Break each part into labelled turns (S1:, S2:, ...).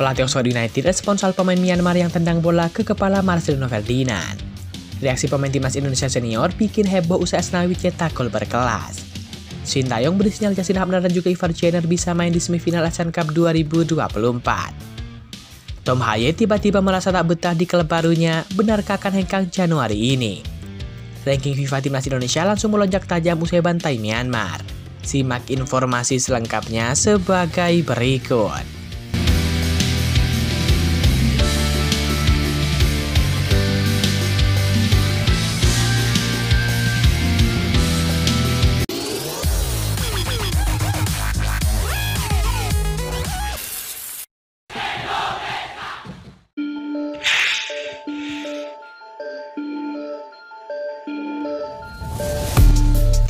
S1: Pelatih Oxford United respon soal pemain Myanmar yang tendang bola ke kepala Marcelino Ferdinand. Reaksi pemain timnas Indonesia senior bikin heboh usai Asnawi cetak gol berkelas. Sintayong beri sinyal Justin Hubner dan juga Ivar Jenner bisa main di semifinal Asian Cup 2024. Tom Haye tiba-tiba merasa tak betah di klub barunya, benarkah akan hengkang Januari ini? Ranking FIFA Timnas Indonesia langsung melonjak tajam usai bantai Myanmar. Simak informasi selengkapnya sebagai berikut.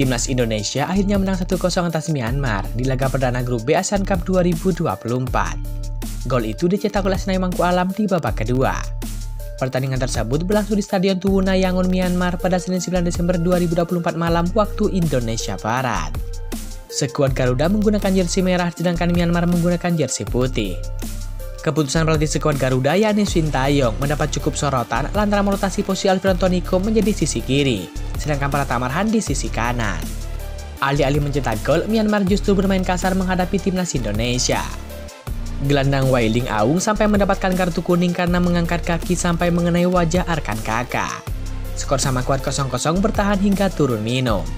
S1: Timnas Indonesia akhirnya menang 1-0 atas Myanmar di laga perdana grup B Asian Cup 2024. Gol itu dicetak oleh Asnawi Mangkualam di babak kedua. Pertandingan tersebut berlangsung di Stadion Tuwuna Yangon, Myanmar pada Senin 9 Desember 2024 malam waktu Indonesia Barat. Skuad Garuda menggunakan jersey merah sedangkan Myanmar menggunakan jersey putih. Keputusan pelatih skuad Garuda yakni Sintayong mendapat cukup sorotan lantaran merotasi posisi Alfredo Toniko menjadi sisi kiri, sedangkan Pratama Arhan di sisi kanan. Alih-alih mencetak gol, Myanmar justru bermain kasar menghadapi timnas Indonesia. Gelandang Wailing Aung sampai mendapatkan kartu kuning karena mengangkat kaki sampai mengenai wajah rekan kakak. Skor sama kuat 0-0 bertahan hingga turun minum.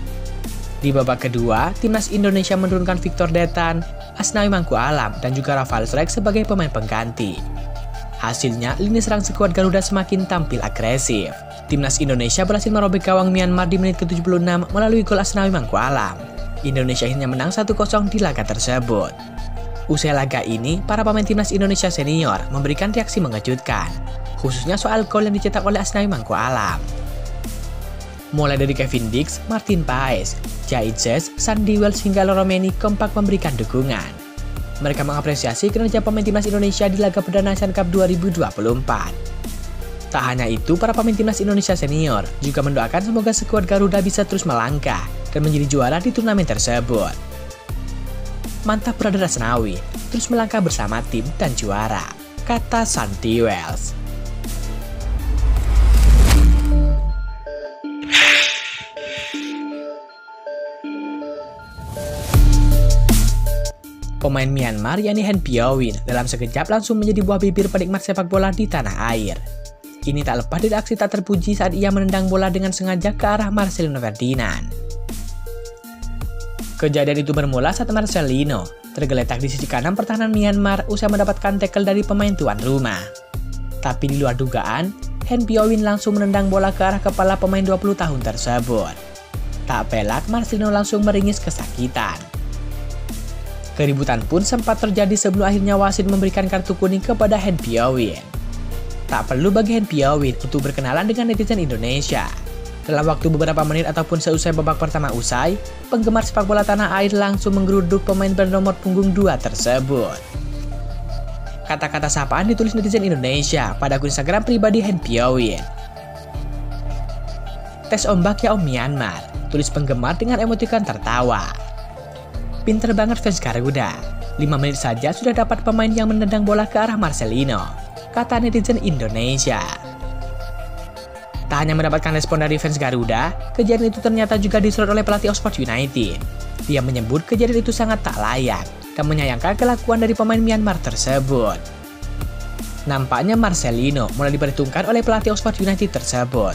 S1: Di babak kedua, timnas Indonesia menurunkan Victor Detan, Asnawi Mangkualam, dan juga Rafael Strike sebagai pemain pengganti. Hasilnya, lini serang skuad Garuda semakin tampil agresif. Timnas Indonesia berhasil merobek gawang Myanmar di menit ke-76 melalui gol Asnawi Mangkualam. Indonesia akhirnya menang 1-0 di laga tersebut. Usai laga ini, para pemain timnas Indonesia senior memberikan reaksi mengejutkan, khususnya soal gol yang dicetak oleh Asnawi Mangkualam. Mulai dari Kevin Dix, Martin Paes, Jahit Zes, Sandy Wells hingga Loromeni kompak memberikan dukungan. Mereka mengapresiasi kinerja pemain timnas Indonesia di laga perdana Asian Cup 2024. Tak hanya itu, para pemain timnas Indonesia senior juga mendoakan semoga skuad Garuda bisa terus melangkah dan menjadi juara di turnamen tersebut. Mantap brother Asnawi, terus melangkah bersama tim dan juara, kata Sandy Wells. Pemain Myanmar yakni Han Piawin dalam sekejap langsung menjadi buah bibir penikmat sepak bola di tanah air. Ini tak lepas dari aksi tak terpuji saat ia menendang bola dengan sengaja ke arah Marcelino Ferdinand. Kejadian itu bermula saat Marcelino tergeletak di sisi kanan pertahanan Myanmar usai mendapatkan tackle dari pemain tuan rumah. Tapi di luar dugaan, Han Piawin langsung menendang bola ke arah kepala pemain 20 tahun tersebut. Tak pelak, Marcelino langsung meringis kesakitan. Keributan pun sempat terjadi sebelum akhirnya wasit memberikan kartu kuning kepada Han Piawin. Tak perlu bagi Han Piawin untuk berkenalan dengan netizen Indonesia. Dalam waktu beberapa menit ataupun seusai babak pertama usai, penggemar sepak bola tanah air langsung menggeruduk pemain bernomor punggung 2 tersebut. Kata-kata sapaan ditulis netizen Indonesia pada akun Instagram pribadi Han Piawin. Tes ombak ya Om Myanmar, tulis penggemar dengan emotikon tertawa. Pinter banget fans Garuda, 5 menit saja sudah dapat pemain yang menendang bola ke arah Marcelino, kata netizen Indonesia. Tak hanya mendapatkan respon dari fans Garuda, kejadian itu ternyata juga disorot oleh pelatih Oxford United. Dia menyebut kejadian itu sangat tak layak dan menyayangkan kelakuan dari pemain Myanmar tersebut. Nampaknya Marcelino mulai diperhitungkan oleh pelatih Oxford United tersebut.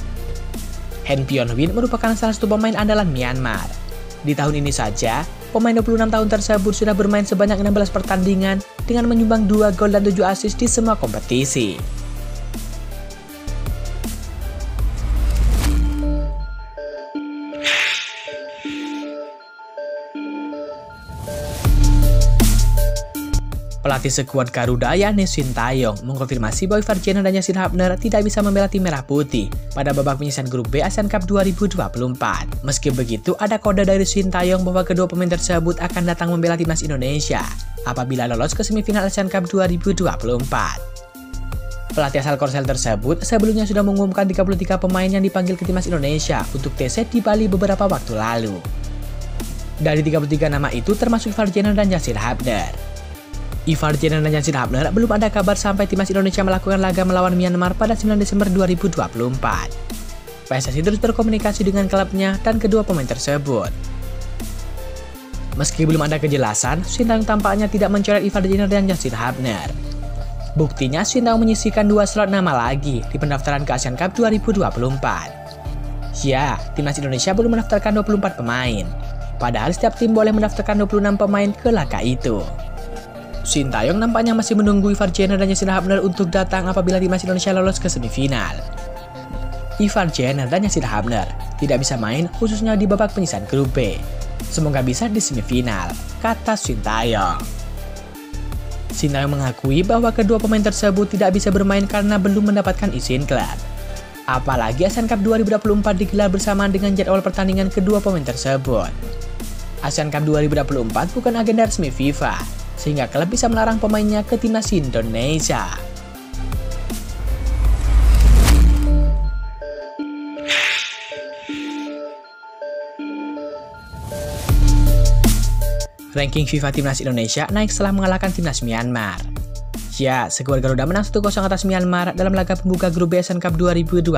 S1: Han Piawin merupakan salah satu pemain andalan Myanmar. Di tahun ini saja, pemain 26 tahun tersebut sudah bermain sebanyak 16 pertandingan dengan menyumbang 2 gol dan 7 assist di semua kompetisi. Pelatih skuad Garuda yakni Sintayong mengkonfirmasi bahwa Ivar Jenner dan Justin Hubner tidak bisa membela tim merah putih pada babak penyisihan grup B Asian Cup 2024. Meski begitu, ada kode dari Sintayong bahwa kedua pemain tersebut akan datang membela timnas Indonesia apabila lolos ke semifinal Asian Cup 2024. Pelatih asal Korsel tersebut sebelumnya sudah mengumumkan 33 pemain yang dipanggil ke timnas Indonesia untuk TC di Bali beberapa waktu lalu. Dari 33 nama itu termasuk Ivar Jenner dan Justin Hubner. Ivar Jenner dan Yasin Hapner belum ada kabar sampai timnas Indonesia melakukan laga melawan Myanmar pada 9 Desember 2024. PSSI terus berkomunikasi dengan klubnya dan kedua pemain tersebut. Meski belum ada kejelasan, Sintayong tampaknya tidak mencoret Ivar Jenner dan Yasin Hapner. Buktinya Sintayong menyisihkan 2 slot nama lagi di pendaftaran ke Asian Cup 2024. Ya, timnas Indonesia belum mendaftarkan 24 pemain. Padahal setiap tim boleh mendaftarkan 26 pemain ke laga itu. Sintayong nampaknya masih menunggu Ivar Jenner dan Yasin Hapner untuk datang apabila timnas Indonesia lolos ke semifinal. Ivar Jenner dan Yasin Hapner tidak bisa main khususnya di babak penyisihan grup B. Semoga bisa di semifinal, kata Sintayong. Sintayong mengakui bahwa kedua pemain tersebut tidak bisa bermain karena belum mendapatkan izin klub. Apalagi Asian Cup 2024 digelar bersamaan dengan jadwal pertandingan kedua pemain tersebut. Asian Cup 2024 bukan agenda resmi FIFA, sehingga klub bisa melarang pemainnya ke timnas Indonesia. Ranking FIFA timnas Indonesia naik setelah mengalahkan timnas Myanmar. Ya, skuad Garuda menang 1-0 atas Myanmar dalam laga pembuka grup B Asian Cup 2024.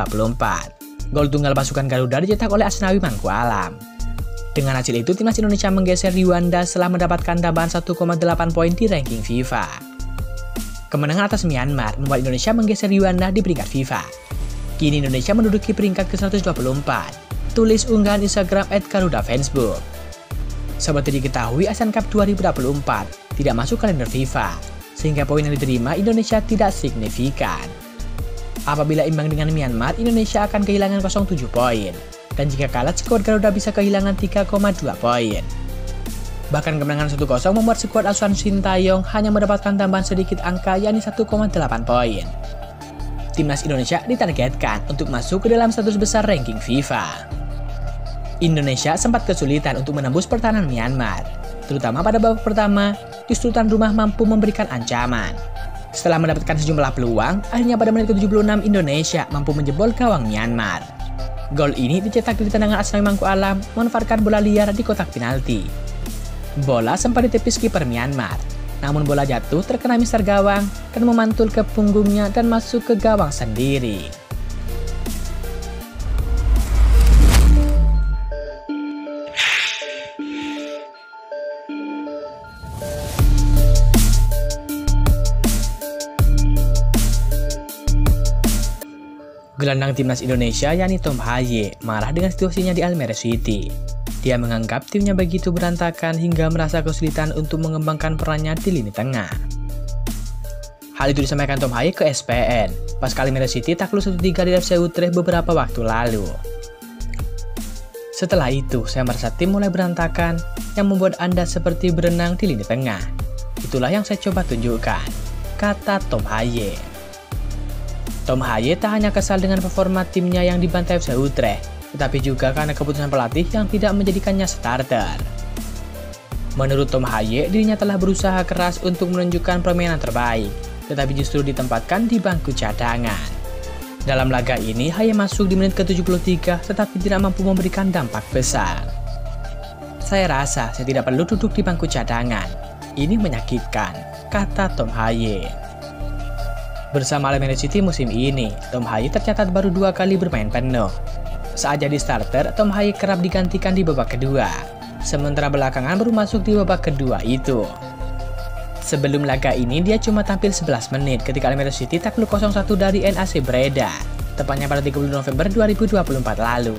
S1: Gol tunggal pasukan Garuda dicetak oleh Asnawi Mangkualam. Dengan hasil itu, timnas Indonesia menggeser Rwanda setelah mendapatkan tambahan 1,8 poin di ranking FIFA. Kemenangan atas Myanmar membuat Indonesia menggeser Rwanda di peringkat FIFA. Kini Indonesia menduduki peringkat ke-124. Tulis unggahan Instagram @GarudaFansbook. Seperti diketahui, Asian Cup 2024 tidak masuk kalender FIFA, sehingga poin yang diterima Indonesia tidak signifikan. Apabila imbang dengan Myanmar, Indonesia akan kehilangan 0,7 poin. Dan jika kalah, skuad Garuda bisa kehilangan 3,2 poin. Bahkan kemenangan 1-0 membuat skuad asuhan Sintayong hanya mendapatkan tambahan sedikit angka, yakni 1,8 poin. Timnas Indonesia ditargetkan untuk masuk ke dalam 100 besar ranking FIFA. Indonesia sempat kesulitan untuk menembus pertahanan Myanmar, terutama pada babak pertama, justru tuan rumah mampu memberikan ancaman. Setelah mendapatkan sejumlah peluang, akhirnya pada menit ke-76 Indonesia mampu menjebol gawang Myanmar. Gol ini dicetak dari tendangan Asnawi Mangkualam memanfaatkan bola liar di kotak penalti. Bola sempat ditepis kiper Myanmar, namun bola jatuh terkena mister gawang dan memantul ke punggungnya dan masuk ke gawang sendiri. Gelandang timnas Indonesia yakni Tom Haye marah dengan situasinya di Almere City. Dia menganggap timnya begitu berantakan hingga merasa kesulitan untuk mengembangkan perannya di lini tengah. Hal itu disampaikan Tom Haye ke ESPN pas Almere City takluk 1-3 di FC Utrecht beberapa waktu lalu. Setelah itu, saya merasa tim mulai berantakan yang membuat Anda seperti berenang di lini tengah. Itulah yang saya coba tunjukkan, kata Tom Haye. Tom Haye tak hanya kesal dengan performa timnya yang dibantai FC Utrecht, tetapi juga karena keputusan pelatih yang tidak menjadikannya starter. Menurut Tom Haye, dirinya telah berusaha keras untuk menunjukkan permainan terbaik, tetapi justru ditempatkan di bangku cadangan. Dalam laga ini, Haye masuk di menit ke-73 tetapi tidak mampu memberikan dampak besar. Saya rasa saya tidak perlu duduk di bangku cadangan. Ini menyakitkan, kata Tom Haye. Bersama Almere City musim ini, Tom Haye tercatat baru 2 kali bermain penuh. Saat jadi starter, Tom Haye kerap digantikan di babak kedua, sementara belakangan baru masuk di babak kedua itu. Sebelum laga ini, dia cuma tampil 11 menit ketika Almere City takluk 0-1 dari NAC Breda, tepatnya pada 30 November 2024 lalu.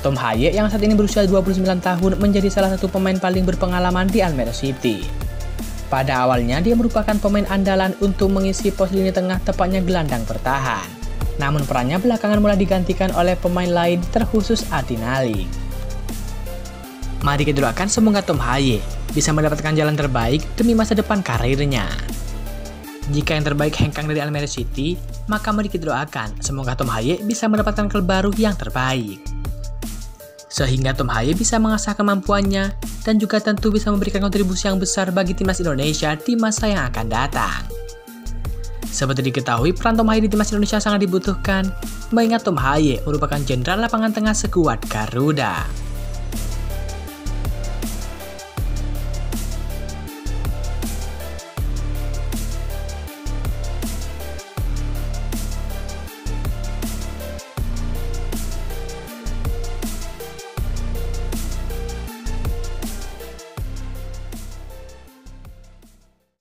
S1: Tom Haye yang saat ini berusia 29 tahun menjadi salah satu pemain paling berpengalaman di Almere City. Pada awalnya, dia merupakan pemain andalan untuk mengisi pos lini tengah tepatnya gelandang bertahan. Namun perannya belakangan mulai digantikan oleh pemain lain terkhusus Adi Nalik. Mari kita doakan semoga Tom Haye bisa mendapatkan jalan terbaik demi masa depan karirnya. Jika yang terbaik hengkang dari Almere City, maka mari kita doakan semoga Tom Haye bisa mendapatkan klub baru yang terbaik. Sehingga Tom Haye bisa mengasah kemampuannya dan juga tentu bisa memberikan kontribusi yang besar bagi timnas Indonesia di masa yang akan datang. Seperti diketahui, peran Tom Haye di timnas Indonesia sangat dibutuhkan, mengingat Tom Haye merupakan jenderal lapangan tengah skuad Garuda.